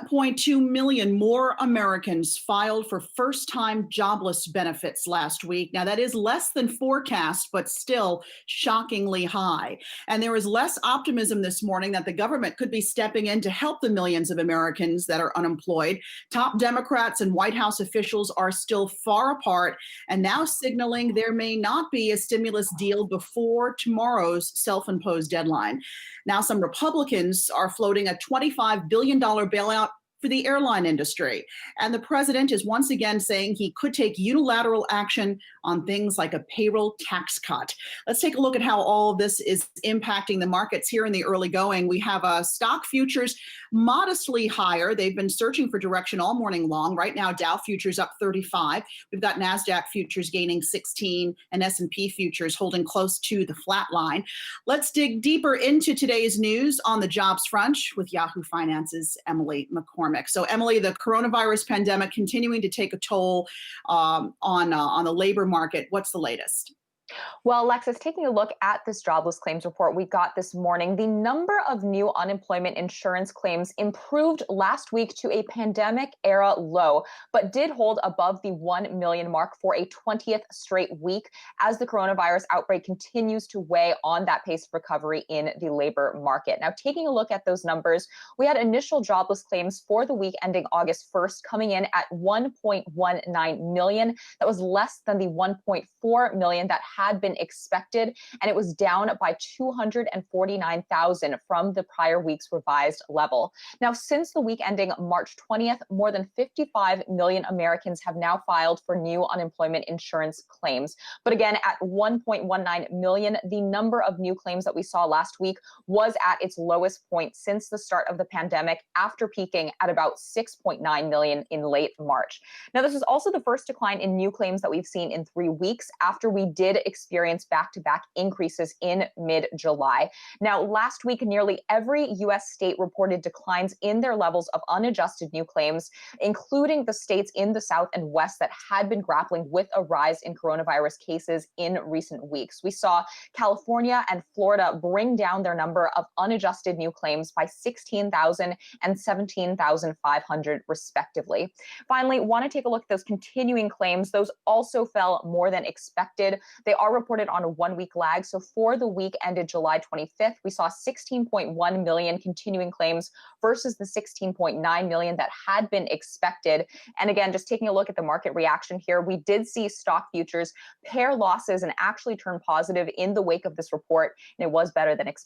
1.2 million more Americans filed for first time jobless benefits last week. Now, that is less than forecast, but still shockingly high. And there is less optimism this morning that the government could be stepping in to help the millions of Americans that are unemployed. Top Democrats and White House officials are still far apart and now signaling there may not be a stimulus deal before tomorrow's self imposed deadline. Now, some Republicans are floating a $25 billion bailout for the airline industry. And the president is once again saying he could take unilateral action on things like a payroll tax cut. Let's take a look at how all of this is impacting the markets here in the early going. We have stock futures modestly higher. They've been searching for direction all morning long. Right now, Dow futures up 35. We've got NASDAQ futures gaining 16 and S&P futures holding close to the flat line. Let's dig deeper into today's news on the jobs front with Yahoo Finance's Emily McCormick. So, Emily, the coronavirus pandemic continuing to take a toll on the labor market. What's the latest? Well, Alexis, taking a look at this jobless claims report we got this morning, the number of new unemployment insurance claims improved last week to a pandemic era low, but did hold above the 1 million mark for a 20th straight week as the coronavirus outbreak continues to weigh on that pace of recovery in the labor market. Now, taking a look at those numbers, we had initial jobless claims for the week ending August 1st coming in at 1.19 million. That was less than the 1.4 million that had been expected, and it was down by 249,000 from the prior week's revised level. Now, since the week ending March 20th, more than 55 million Americans have now filed for new unemployment insurance claims. But again, at 1.19 million, the number of new claims that we saw last week was at its lowest point since the start of the pandemic, after peaking at about 6.9 million in late March. Now, this is also the first decline in new claims that we've seen in 3 weeks after we did experience back-to-back increases in mid-July. Now, last week, nearly every U.S. state reported declines in their levels of unadjusted new claims, including the states in the South and West that had been grappling with a rise in coronavirus cases in recent weeks. We saw California and Florida bring down their number of unadjusted new claims by 16,000 and 17,500 respectively. Finally, want to take a look at those continuing claims. Those also fell more than expected. They are reported on a 1-week lag. So for the week ended July 25th, we saw 16.1 million continuing claims versus the 16.9 million that had been expected. And again, just taking a look at the market reaction here, we did see stock futures pair losses and actually turn positive in the wake of this report, and it was better than expected.